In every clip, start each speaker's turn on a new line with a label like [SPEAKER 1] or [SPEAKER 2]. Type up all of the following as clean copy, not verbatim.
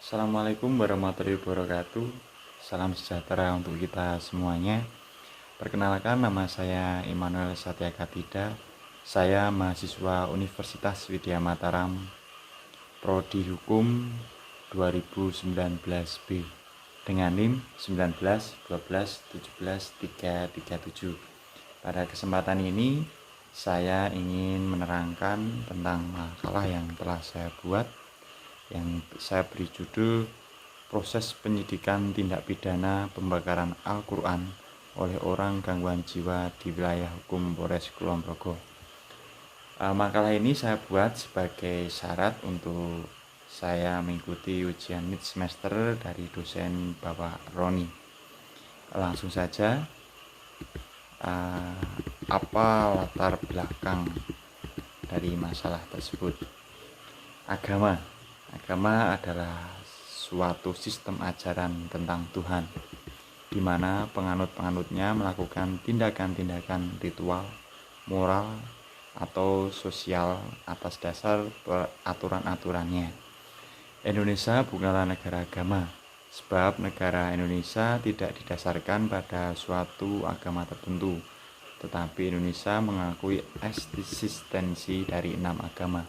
[SPEAKER 1] Assalamualaikum warahmatullahi wabarakatuh. Salam sejahtera untuk kita semuanya. Perkenalkan, nama saya Immanuel Satya Gatida. Saya mahasiswa Universitas Widya Mataram, Prodi Hukum 2019 B dengan NIM 19 12 17 337. Pada kesempatan ini saya ingin menerangkan tentang makalah yang telah saya buat, yang saya beri judul Proses Penyidikan Tindak Pidana Pembakaran Al-Quran oleh Orang Gangguan Jiwa di Wilayah Hukum Polres Kulon Progo. Makalah ini saya buat sebagai syarat untuk saya mengikuti ujian mid semester dari dosen Bapak Roni. Langsung saja, apa latar belakang dari masalah tersebut? Agama adalah suatu sistem ajaran tentang Tuhan, di mana penganut-penganutnya melakukan tindakan-tindakan ritual, moral, atau sosial atas dasar aturan-aturannya. Indonesia bukanlah negara agama, sebab negara Indonesia tidak didasarkan pada suatu agama tertentu, tetapi Indonesia mengakui eksistensi dari 6 agama,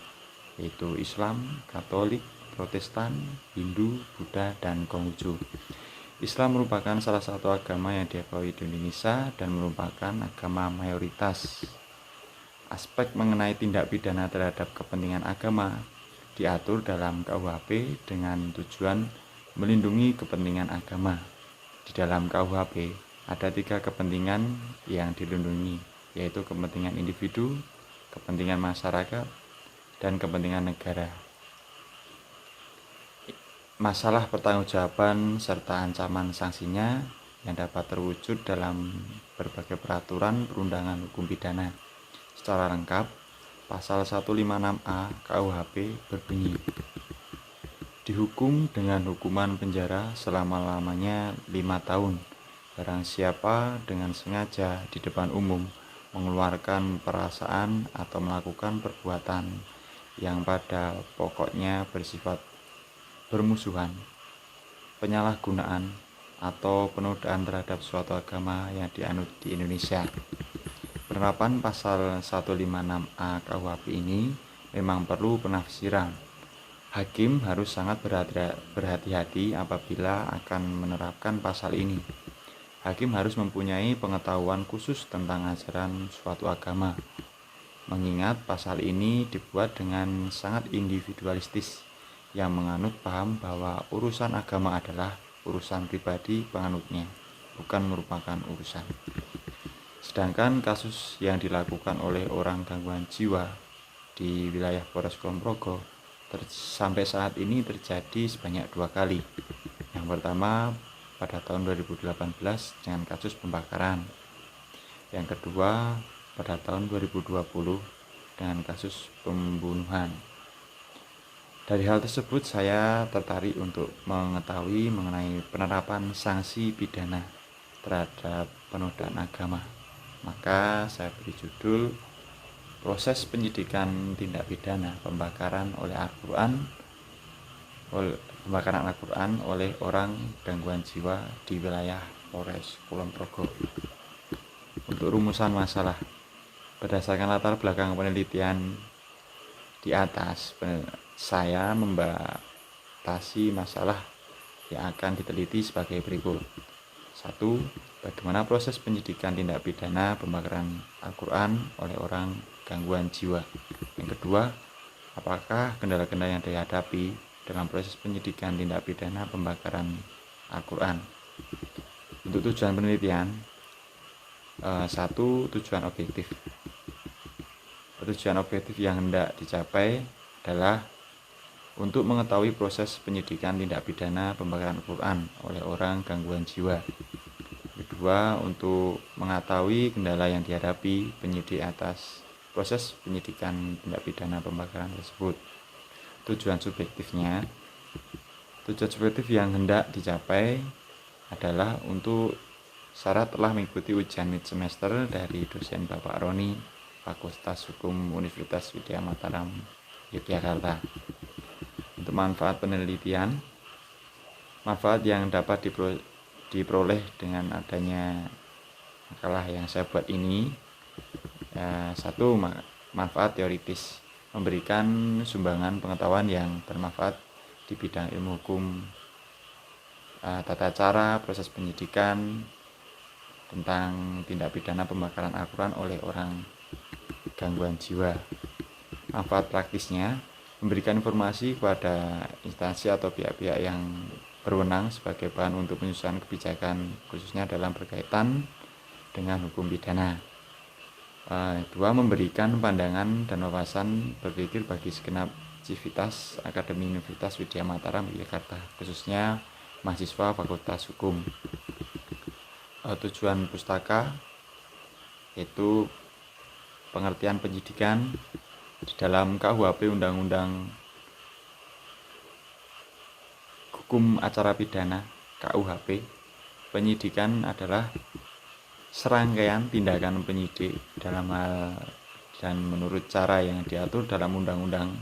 [SPEAKER 1] yaitu Islam, Katolik, Protestan, Hindu, Buddha, dan Konghucu. Islam merupakan salah satu agama yang diakui di Indonesia dan merupakan agama mayoritas. Aspek mengenai tindak pidana terhadap kepentingan agama diatur dalam KUHP dengan tujuan melindungi kepentingan agama. Di dalam KUHP ada 3 kepentingan yang dilindungi, yaitu kepentingan individu, kepentingan masyarakat, dan kepentingan negara. Masalah pertanggungjawaban serta ancaman sanksinya yang dapat terwujud dalam berbagai peraturan perundangan hukum pidana. Secara lengkap, pasal 156A KUHP berbunyi: dihukum dengan hukuman penjara selama-lamanya 5 tahun barang siapa dengan sengaja di depan umum mengeluarkan perasaan atau melakukan perbuatan yang pada pokoknya bersifat bermusuhan, penyalahgunaan, atau penodaan terhadap suatu agama yang dianut di Indonesia. Penerapan pasal 156A KUHP ini memang perlu penafsiran. Hakim harus sangat berhati-hati apabila akan menerapkan pasal ini. Hakim harus mempunyai pengetahuan khusus tentang ajaran suatu agama, mengingat pasal ini dibuat dengan sangat individualistis yang menganut paham bahwa urusan agama adalah urusan pribadi penganutnya, bukan merupakan urusan. Sedangkan kasus yang dilakukan oleh orang gangguan jiwa di wilayah Polres Kulon Progo sampai saat ini terjadi sebanyak 2 kali. Yang pertama pada tahun 2018 dengan kasus pembakaran. Yang kedua pada tahun 2020 dengan kasus pembunuhan. Dari hal tersebut saya tertarik untuk mengetahui mengenai penerapan sanksi pidana terhadap penodaan agama. Maka saya beri judul Proses Penyidikan Tindak Pidana Pembakaran Al-Quran oleh Orang Gangguan Jiwa di Wilayah Polres Kulon Progo. Untuk rumusan masalah, berdasarkan latar belakang penelitian di atas, saya membatasi masalah yang akan diteliti sebagai berikut. 1. Bagaimana proses penyidikan tindak pidana pembakaran Al-Quran oleh orang gangguan jiwa. Yang kedua, apakah kendala-kendala yang dihadapi dalam proses penyidikan tindak pidana pembakaran Al-Quran. Untuk tujuan penelitian, 1. Tujuan objektif. Tujuan objektif yang hendak dicapai adalah untuk mengetahui proses penyidikan tindak pidana pembakaran Al-Quran oleh orang gangguan jiwa. Kedua, untuk mengetahui kendala yang dihadapi penyidik atas proses penyidikan tindak pidana pembakaran tersebut. Tujuan subjektif yang hendak dicapai adalah untuk syarat telah mengikuti ujian mid semester dari dosen Bapak Roni, Fakultas Hukum Universitas Widya Mataram, Yogyakarta. Untuk manfaat penelitian, Manfaat yang dapat diperoleh dengan adanya makalah yang saya buat ini, satu, manfaat teoritis, memberikan sumbangan pengetahuan yang bermanfaat di bidang ilmu hukum, tata cara proses penyidikan tentang tindak pidana pembakaran Al-Quran oleh orang gangguan jiwa. Manfaat praktisnya, memberikan informasi kepada instansi atau pihak-pihak yang berwenang sebagai bahan untuk penyusunan kebijakan, khususnya dalam berkaitan dengan hukum pidana. Dua, memberikan pandangan dan wawasan berpikir bagi segenap civitas Akademi Universitas Widya Mataram Yogyakarta, khususnya mahasiswa Fakultas Hukum. Tujuan pustaka yaitu pengertian penyidikan di dalam KUHP Undang-Undang Hukum Acara Pidana KUHP. Penyidikan adalah serangkaian tindakan penyidik dalam hal dan menurut cara yang diatur dalam undang-undang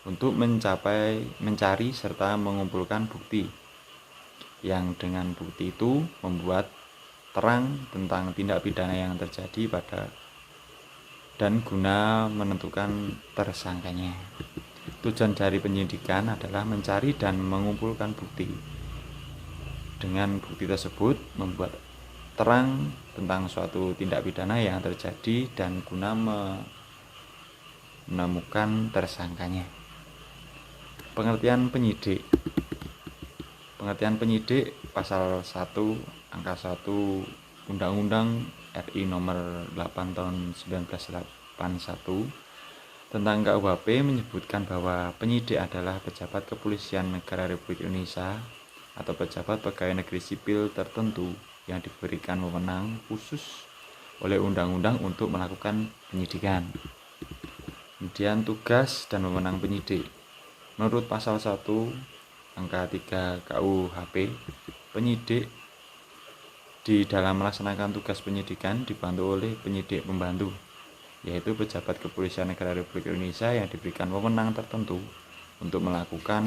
[SPEAKER 1] untuk mencari serta mengumpulkan bukti yang dengan bukti itu membuat terang tentang tindak pidana yang terjadi pada dan guna menentukan tersangkanya. Tujuan dari penyidikan adalah mencari dan mengumpulkan bukti. Dengan bukti tersebut membuat terang tentang suatu tindak pidana yang terjadi dan guna menemukan tersangkanya. Pengertian penyidik. Pengertian penyidik pasal 1 angka 1 Undang-Undang RI nomor 8 tahun 1981 tentang KUHP menyebutkan bahwa penyidik adalah pejabat kepolisian negara Republik Indonesia atau pejabat pegawai negeri sipil tertentu yang diberikan wewenang khusus oleh undang-undang untuk melakukan penyidikan. Kemudian tugas dan wewenang penyidik. Menurut pasal 1 angka 3 KUHP, penyidik di dalam melaksanakan tugas penyidikan dibantu oleh penyidik pembantu, yaitu pejabat kepolisian negara Republik Indonesia yang diberikan wewenang tertentu untuk melakukan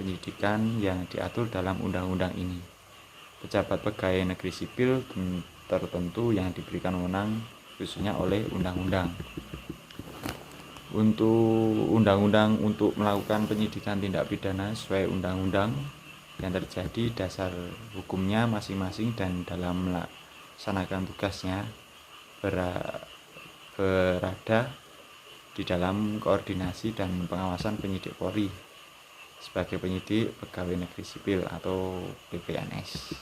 [SPEAKER 1] penyidikan yang diatur dalam undang-undang ini. Pejabat pegawai negeri sipil tertentu yang diberikan wewenang khususnya oleh undang-undang. Untuk undang-undang untuk melakukan penyidikan tindak pidana sesuai undang-undang yang terjadi dasar hukumnya masing-masing dan dalam melaksanakan tugasnya berada di dalam koordinasi dan pengawasan penyidik Polri sebagai penyidik pegawai negeri sipil atau PPNS.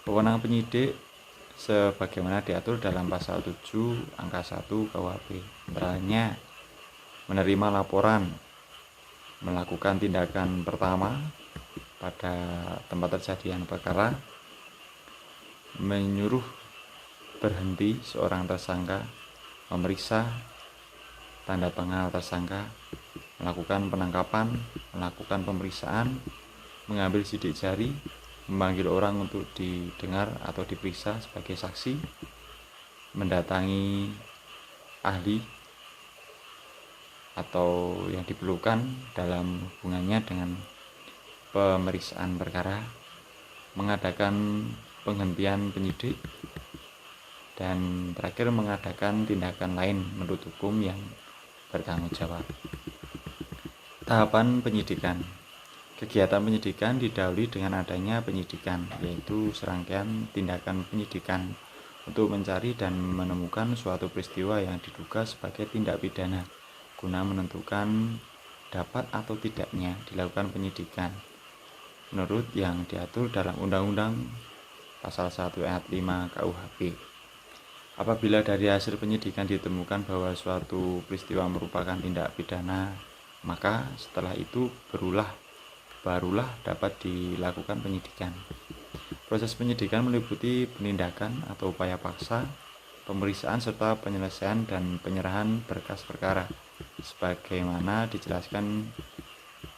[SPEAKER 1] Wewenang penyidik sebagaimana diatur dalam pasal 7 angka 1 KUHP, antaranya menerima laporan, melakukan tindakan pertama pada tempat kejadian perkara, menyuruh berhenti seorang tersangka, memeriksa tanda pengenal tersangka, melakukan penangkapan, melakukan pemeriksaan, mengambil sidik jari, memanggil orang untuk didengar atau diperiksa sebagai saksi, mendatangi ahli atau yang diperlukan dalam hubungannya dengan pemeriksaan perkara, mengadakan penghentian penyidik, dan terakhir mengadakan tindakan lain menurut hukum yang bertanggung jawab. Tahapan penyidikan. Kegiatan penyidikan didahului dengan adanya penyidikan, yaitu serangkaian tindakan penyidikan untuk mencari dan menemukan suatu peristiwa yang diduga sebagai tindak pidana, guna menentukan dapat atau tidaknya dilakukan penyidikan menurut yang diatur dalam Undang-Undang pasal 1 ayat 5 KUHP. Apabila dari hasil penyidikan ditemukan bahwa suatu peristiwa merupakan tindak pidana, maka setelah itu barulah dapat dilakukan penyidikan. Proses penyidikan meliputi penindakan atau upaya paksa, pemeriksaan serta penyelesaian dan penyerahan berkas perkara sebagaimana dijelaskan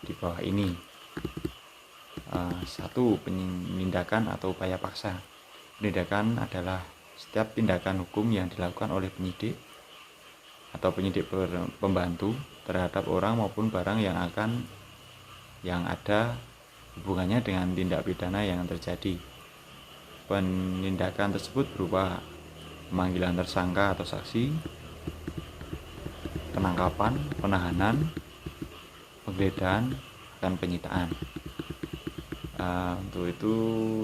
[SPEAKER 1] di bawah ini. 1. Penindakan atau upaya paksa. Penindakan adalah setiap tindakan hukum yang dilakukan oleh penyidik atau penyidik pembantu terhadap orang maupun barang yang ada hubungannya dengan tindak pidana yang terjadi. Penindakan tersebut berupa pemanggilan tersangka atau saksi, penangkapan, penahanan, penggeledahan, dan penyitaan. Untuk itu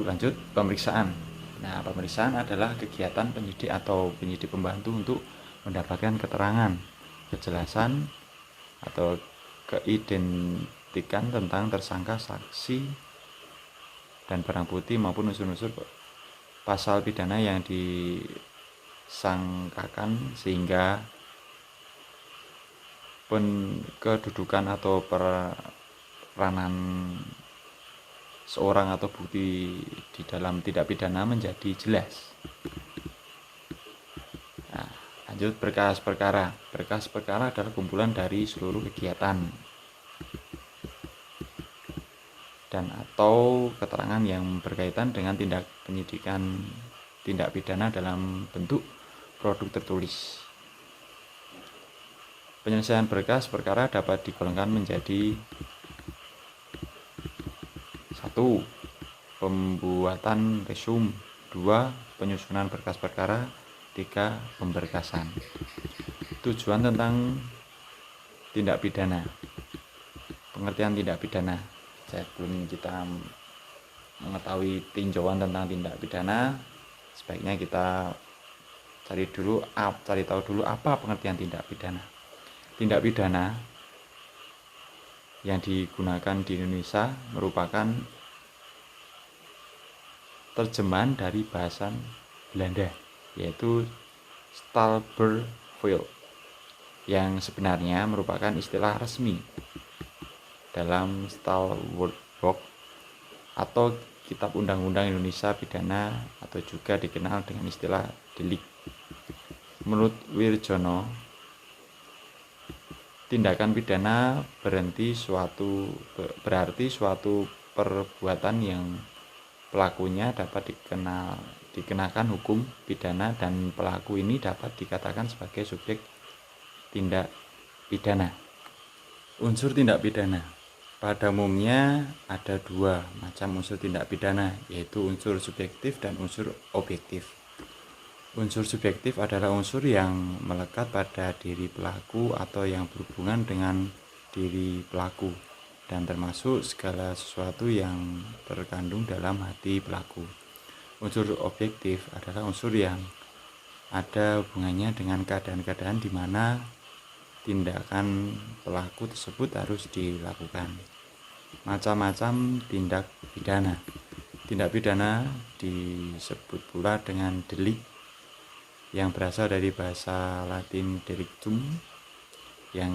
[SPEAKER 1] lanjut pemeriksaan. Nah, pemeriksaan adalah kegiatan penyidik atau penyidik pembantu untuk mendapatkan keterangan, kejelasan, atau keidentikan tentang tersangka, saksi, dan barang bukti maupun unsur-unsur pasal pidana yang disangkakan, sehingga kedudukan atau peranan seorang atau bukti di dalam tindak pidana menjadi jelas. Nah, lanjut berkas perkara. Berkas perkara adalah kumpulan dari seluruh kegiatan dan atau keterangan yang berkaitan dengan tindak penyidikan tindak pidana dalam bentuk produk tertulis. Penyelesaian berkas perkara dapat digolongkan menjadi 1. Pembuatan resum. 2. Penyusunan berkas perkara. 3. Pemberkasan. Tujuan tentang tindak pidana. Pengertian tindak pidana. Sebelum kita mengetahui tinjauan tentang tindak pidana, sebaiknya kita cari tahu dulu apa pengertian tindak pidana. Tindak pidana yang digunakan di Indonesia merupakan terjemahan dari bahasa Belanda, yaitu Strafrecht, yang sebenarnya merupakan istilah resmi dalam Strafrecht atau Kitab Undang-Undang Indonesia Pidana, atau juga dikenal dengan istilah delik. Menurut Wirjono, tindakan pidana berarti suatu perbuatan yang pelakunya dapat dikenakan hukum pidana dan pelaku ini dapat dikatakan sebagai subjek tindak pidana. Unsur tindak pidana. Pada umumnya ada 2 macam unsur tindak pidana, yaitu unsur subjektif dan unsur objektif. Unsur subjektif adalah unsur yang melekat pada diri pelaku atau yang berhubungan dengan diri pelaku, dan termasuk segala sesuatu yang terkandung dalam hati pelaku. Unsur objektif adalah unsur yang ada hubungannya dengan keadaan-keadaan di mana tindakan pelaku tersebut harus dilakukan. Macam-macam tindak pidana. Tindak pidana disebut pula dengan delik, yang berasal dari bahasa Latin delictum, yang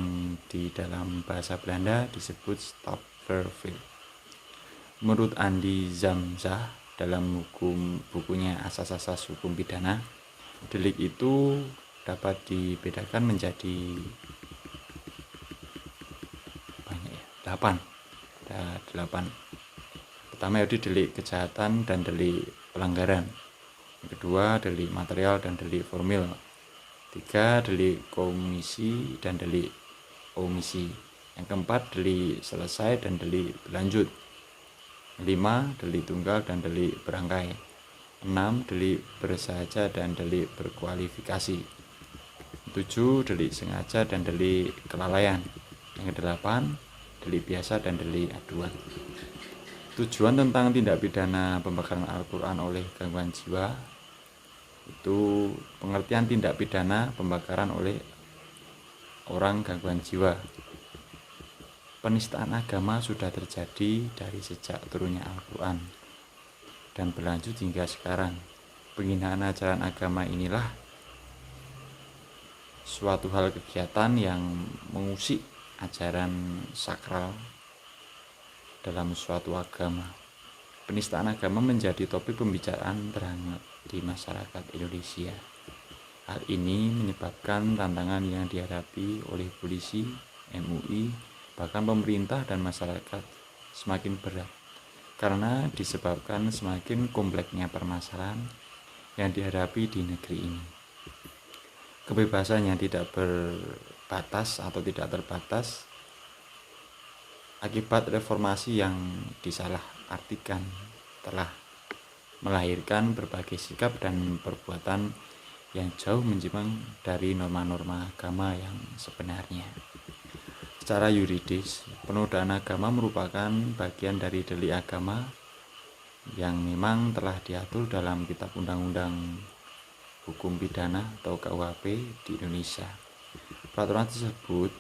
[SPEAKER 1] di dalam bahasa Belanda disebut Strafrecht. Menurut Andi Zamzah dalam bukunya Asas-asas Hukum Pidana, delik itu dapat dibedakan menjadi 8. Pertama yaitu delik kejahatan dan delik pelanggaran. Yang kedua, delik material dan delik formil. 3. Delik komisi dan delik omisi. Yang keempat, delik selesai dan delik berlanjut. 5. Delik tunggal dan delik berangkai. 6. Delik bersahaja dan delik berkualifikasi. 7. Delik sengaja dan delik kelalaian. Yang ke-8, delik biasa dan delik aduan. Tujuan tentang tindak pidana pembakaran Al-Quran oleh gangguan jiwa itu pengertian tindak pidana pembakaran oleh orang gangguan jiwa. Penistaan agama sudah terjadi dari sejak turunnya Al-Quran dan berlanjut hingga sekarang. Penghinaan ajaran agama inilah suatu hal kegiatan yang mengusik ajaran sakral dalam suatu agama. Penistaan agama menjadi topik pembicaraan terhangat di masyarakat Indonesia. Hal ini menyebabkan tantangan yang dihadapi oleh polisi, MUI, bahkan pemerintah dan masyarakat semakin berat, karena disebabkan semakin kompleksnya permasalahan yang dihadapi di negeri ini. Kebebasan yang tidak berbatas atau tidak terbatas Akibat reformasi yang disalahartikan telah melahirkan berbagai sikap dan perbuatan yang jauh menyimpang dari norma-norma agama yang sebenarnya. Secara yuridis, penodaan agama merupakan bagian dari delik agama yang memang telah diatur dalam Kitab Undang-Undang Hukum Pidana atau KUHP di Indonesia. Peraturan tersebut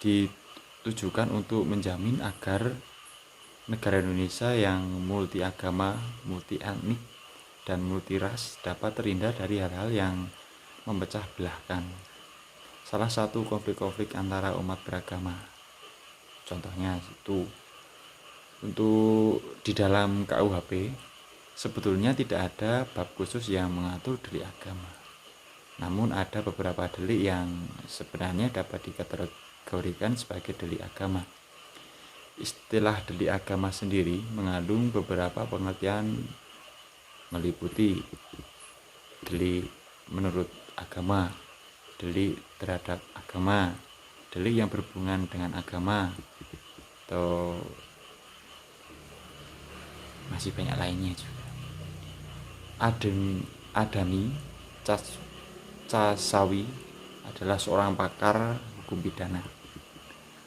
[SPEAKER 1] ditujukan untuk menjamin agar negara Indonesia yang multi agama, multi etnik, dan multi ras dapat terhindar dari hal-hal yang memecah belahkan. Salah satu konflik-konflik antara umat beragama. Contohnya itu untuk di dalam KUHP sebetulnya tidak ada bab khusus yang mengatur delik agama. Namun ada beberapa delik yang sebenarnya dapat dikategorikan sebagai delik agama. Istilah delik agama sendiri mengandung beberapa pengertian meliputi delik menurut agama, delik terhadap agama, delik yang berhubungan dengan agama, atau masih banyak lainnya juga. Adani Casawi adalah seorang pakar hukum pidana,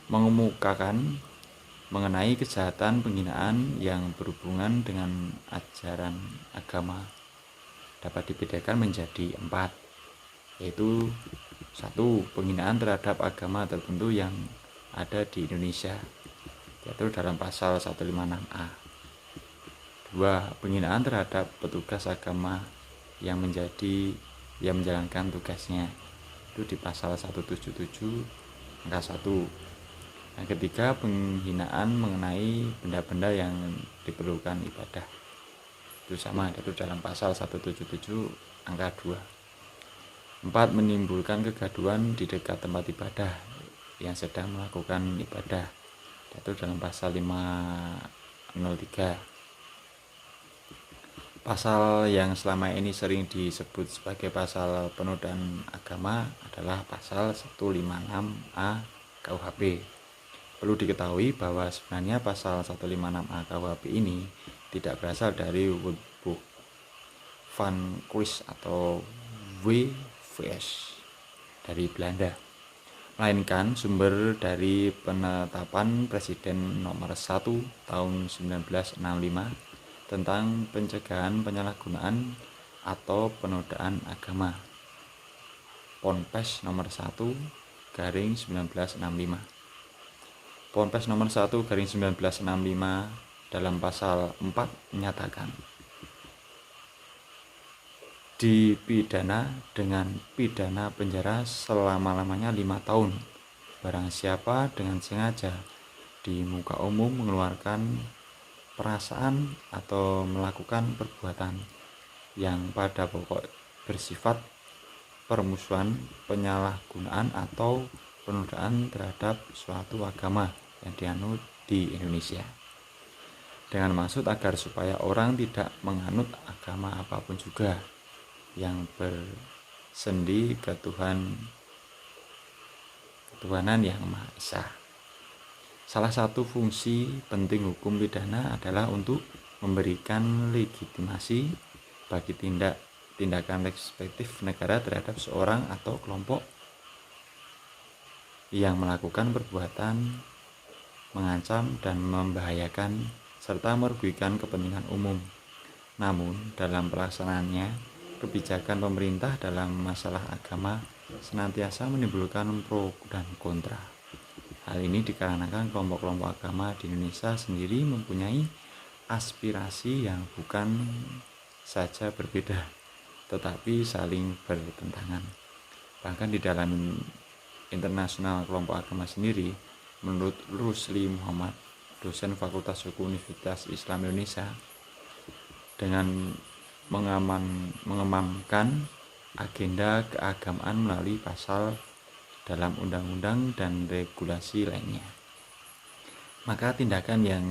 [SPEAKER 1] mengemukakan mengenai kejahatan penghinaan yang berhubungan dengan ajaran agama dapat dibedakan menjadi 4, yaitu 1. Penghinaan terhadap agama tertentu yang ada di Indonesia diatur dalam pasal 156A. 2. Penghinaan terhadap petugas agama yang menjalankan tugasnya, itu di pasal 177 angka 1. Yang ketiga, penghinaan mengenai benda-benda yang diperlukan ibadah, itu sama, itu dalam pasal 177 angka 2. 4. Menimbulkan kegaduhan di dekat tempat ibadah yang sedang melakukan ibadah, itu dalam pasal 503. Pasal yang selama ini sering disebut sebagai pasal penodaan agama adalah pasal 156A KUHP. Perlu diketahui bahwa sebenarnya pasal 156A KUHP ini tidak berasal dari Woodbook van Quist atau WVS dari Belanda, melainkan sumber dari penetapan Presiden nomor 1 tahun 1965 tentang pencegahan penyalahgunaan atau penodaan agama, Ponpes nomor 1/1965. Ponpes nomor 1/1965 dalam pasal 4 menyatakan dipidana dengan pidana penjara selama-lamanya 5 tahun barang siapa dengan sengaja di muka umum mengeluarkan perasaan atau melakukan perbuatan yang pada pokok bersifat permusuhan, penyalahgunaan atau penodaan terhadap suatu agama yang dianut di Indonesia, dengan maksud agar supaya orang tidak menganut agama apapun juga yang bersendi ke Tuhanan yang Maha Esa. Salah satu fungsi penting hukum pidana adalah untuk memberikan legitimasi bagi tindakan legislatif negara terhadap seorang atau kelompok yang melakukan perbuatan mengancam dan membahayakan serta merugikan kepentingan umum. Namun dalam pelaksanaannya, kebijakan pemerintah dalam masalah agama senantiasa menimbulkan pro dan kontra. Hal ini dikarenakan kelompok-kelompok agama di Indonesia sendiri mempunyai aspirasi yang bukan saja berbeda, tetapi saling bertentangan. Bahkan di dalam internasional kelompok agama sendiri, menurut Rusli Muhammad, dosen Fakultas Hukum Universitas Islam Indonesia, dengan mengemamkan agenda keagamaan melalui pasal dalam undang-undang dan regulasi lainnya, maka tindakan yang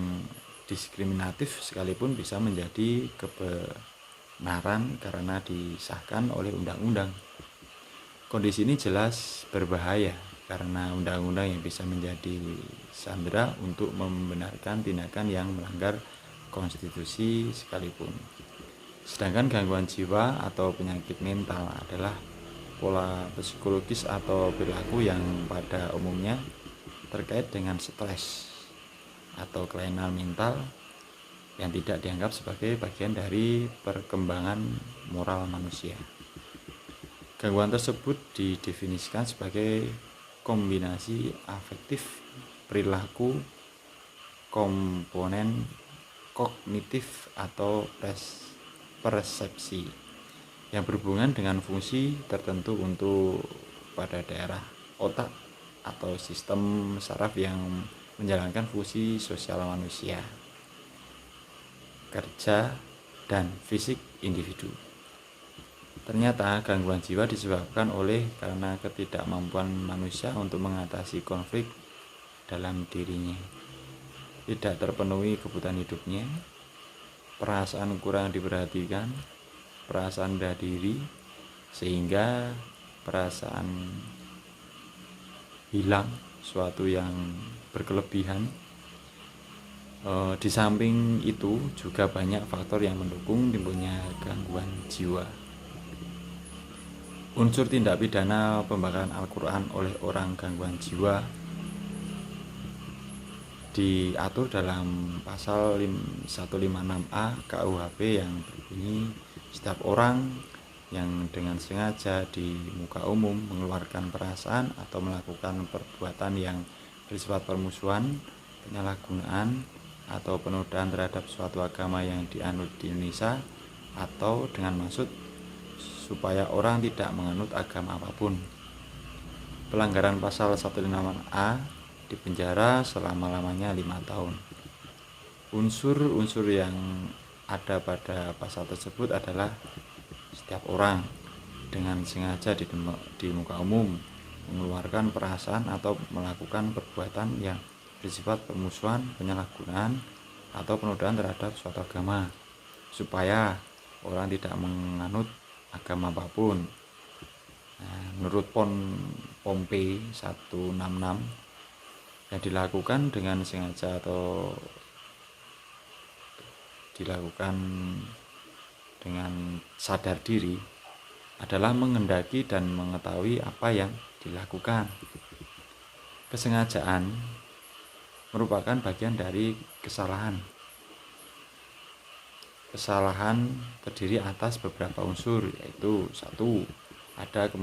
[SPEAKER 1] diskriminatif sekalipun bisa menjadi kebenaran karena disahkan oleh undang-undang. Kondisi ini jelas berbahaya karena undang-undang yang bisa menjadi sandera untuk membenarkan tindakan yang melanggar konstitusi sekalipun. Sedangkan gangguan jiwa atau penyakit mental adalah pola psikologis atau perilaku yang pada umumnya terkait dengan stres atau kelainan mental yang tidak dianggap sebagai bagian dari perkembangan moral manusia. Gangguan tersebut didefinisikan sebagai kombinasi afektif perilaku komponen kognitif atau persepsi yang berhubungan dengan fungsi tertentu untuk pada daerah otak atau sistem saraf yang menjalankan fungsi sosial manusia, kerja, dan fisik individu. Ternyata gangguan jiwa disebabkan karena ketidakmampuan manusia untuk mengatasi konflik dalam dirinya, tidak terpenuhi kebutuhan hidupnya, perasaan kurang diperhatikan, perasaan rendah diri, sehingga perasaan hilang suatu yang berkelebihan. Di samping itu juga banyak faktor yang mendukung timbulnya gangguan jiwa. Unsur tindak pidana pembakaran Al-Quran oleh orang gangguan jiwa diatur dalam pasal 156A KUHP yang berbunyi, setiap orang yang dengan sengaja di muka umum mengeluarkan perasaan atau melakukan perbuatan yang bersifat permusuhan, penyalahgunaan, atau penodaan terhadap suatu agama yang dianut di Indonesia, atau dengan maksud supaya orang tidak menganut agama apapun. Pelanggaran pasal 156A dipenjara selama-lamanya 5 tahun. Unsur-unsur yang ada pada pasal tersebut adalah setiap orang dengan sengaja di muka umum mengeluarkan perasaan atau melakukan perbuatan yang bersifat permusuhan, penyalahgunaan, atau penodaan terhadap suatu agama supaya orang tidak menganut agama apapun. Menurut Pompe 166 yang dilakukan dengan sengaja atau dilakukan dengan sadar diri adalah menghendaki dan mengetahui apa yang dilakukan. Kesengajaan merupakan bagian dari kesalahan. Kesalahan terdiri atas beberapa unsur, yaitu 1. Ada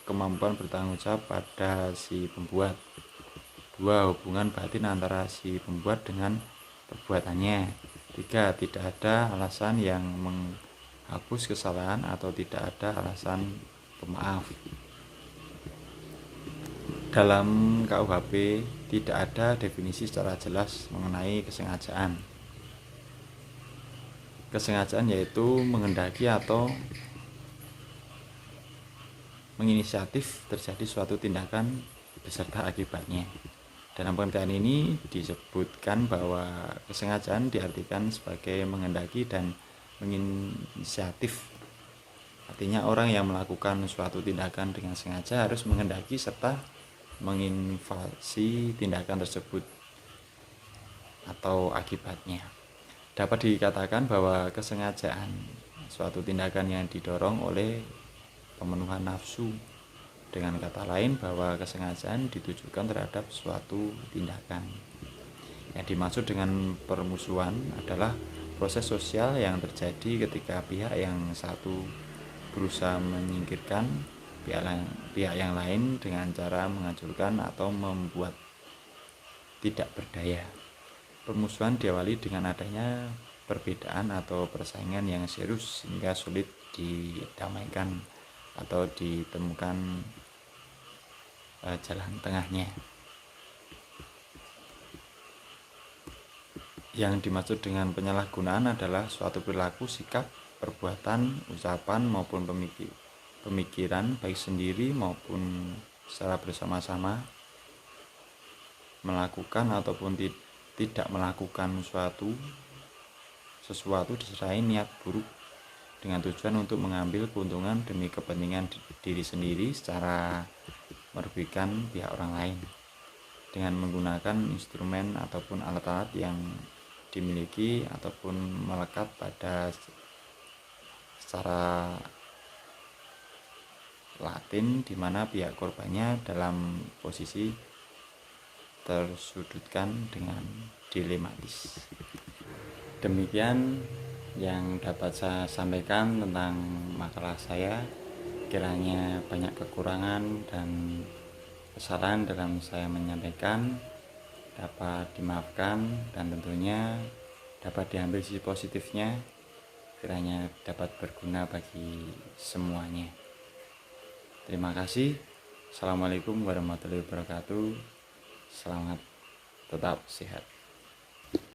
[SPEAKER 1] kemampuan bertanggung jawab pada si pembuat. 2. Hubungan batin antara si pembuat dengan perbuatannya. 3. Tidak ada alasan yang menghapus kesalahan atau tidak ada alasan pemaaf. Dalam KUHP tidak ada definisi secara jelas mengenai kesengajaan. Kesengajaan yaitu menghendaki atau menginisiatif terjadi suatu tindakan beserta akibatnya. Dalam pengertian ini disebutkan bahwa kesengajaan diartikan sebagai menghendaki dan menginisiatif. Artinya orang yang melakukan suatu tindakan dengan sengaja harus menghendaki serta menginvasi tindakan tersebut atau akibatnya. Dapat dikatakan bahwa kesengajaan suatu tindakan yang didorong oleh pemenuhan nafsu. Dengan kata lain, bahwa kesengajaan ditujukan terhadap suatu tindakan. Yang dimaksud dengan permusuhan adalah proses sosial yang terjadi ketika pihak yang satu berusaha menyingkirkan pihak yang lain dengan cara menghancurkan atau membuat tidak berdaya. Permusuhan diawali dengan adanya perbedaan atau persaingan yang serius sehingga sulit didamaikan atau ditemukan jalan tengahnya. Yang dimaksud dengan penyalahgunaan adalah suatu perilaku, sikap, perbuatan, ucapan maupun pemikiran baik sendiri maupun secara bersama-sama melakukan ataupun tidak melakukan sesuatu disertai niat buruk dengan tujuan untuk mengambil keuntungan demi kepentingan diri sendiri secara merugikan pihak orang lain dengan menggunakan instrumen ataupun alat-alat yang dimiliki ataupun melekat pada secara latin, di mana pihak korbannya dalam posisi tersudutkan dengan dilematis. Demikian yang dapat saya sampaikan tentang makalah saya. Kiranya banyak kekurangan dan kesalahan dalam saya menyampaikan dapat dimaafkan, dan tentunya dapat diambil sisi positifnya, kiranya dapat berguna bagi semuanya. Terima kasih. Assalamualaikum warahmatullahi wabarakatuh. Selamat tetap sehat.